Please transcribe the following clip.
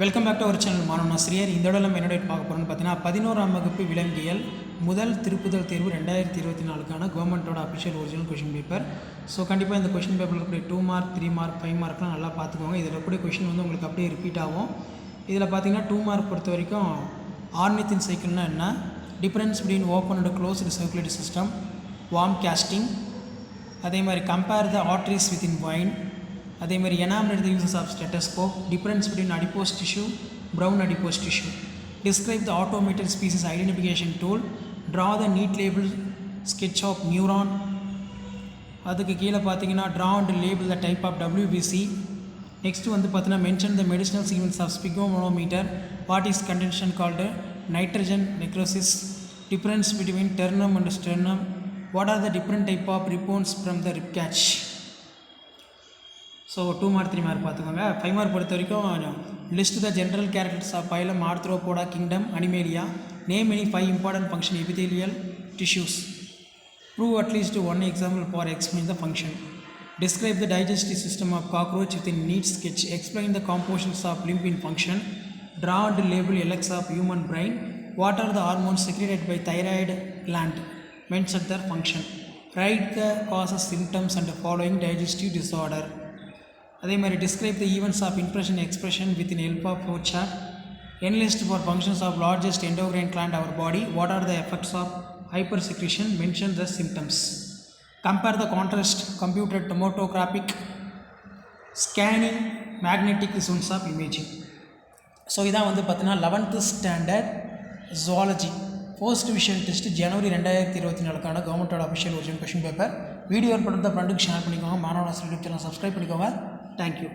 Welcome back to our channel. மாணவன் ஆசிரியர். இந்த இடம் நம்ம என்னோட பார்க்க போகிறோம்னு பார்த்தீங்கன்னா 11ஆம் வகுப்பு விலங்கியல் முதல் திருப்புதல் தேர்வு 2024க்கான கவர்மெண்ட்டோட official original question paper. So கண்டிப்பாக இந்த கொஷின் பேப்பரில் இருக்கக்கூடிய 2 மார்க் 3 மார்க் 5 மார்க்லாம் நல்லா பார்த்துக்கோங்க. இதில் இருக்கக்கூடிய கொஷின் வந்து உங்களுக்கு அப்படியே ரிப்பீட் ஆகும். இதில் பார்த்தீங்கன்னா 2 மார்க் பொறுத்த வரைக்கும் ஆர்னித்தின் சைக்கிள்னால் என்ன, difference between open and closed circulatory system, worm casting, அதே மாதிரி compare the arteries with in vein, அதே மாதிரி enumerate the uses of stethoscope, difference between adipose tissue, brown adipose tissue, describe the automated species identification tool, draw the neat label sketch of neuron. அதுக்கு கீழே பார்த்தீங்கன்னா draw and label the type of WBC. Next வந்து பார்த்தீங்கன்னா mention the medicinal sequence of sphygmomanometer, what is condition called nitrogen necrosis, difference between tergum and sternum, what are the different type of rib bones from the rib cage. So 2 mark 3 mark பார்த்துக்கோங்க. 5 mark பொறுத்த வரைக்கும் list the general characters of phylum Arthropoda kingdom Animalia, name any 5 important function epithelial tissues, prove at least 1 example for explain the function, describe the digestive system of cockroach with in neat sketch, explain the compositions of lymph in function, draw and label எலெக்ஸ் of human brain, what are the hormones secreted by thyroid gland, mention their function, write the causes symptoms and following digestive disorder. அதே மாதிரி describe the events of impression expression with in help of flow chart, enlist four functions of largest endocrine gland our body, what are the effects of hyper secretion, mention the symptoms, compare the contrast computer tomographic scanning magnetic resonance of imaging. So இதான் வந்து பார்த்தீங்கன்னா 11th standard zoology first visual test ஜனவரி 2024க்கான கவர்மெண்ட்டோட official original question paper. Video படத்தை ஃப்ரெண்டுக்கு share பண்ணிக்கோங்க. மாணவ ஆசிரியர் யூடியூப் சேனல் சப்ஸ்கிரைப் பண்ணிக்கோங்க. தேங்க்யூ.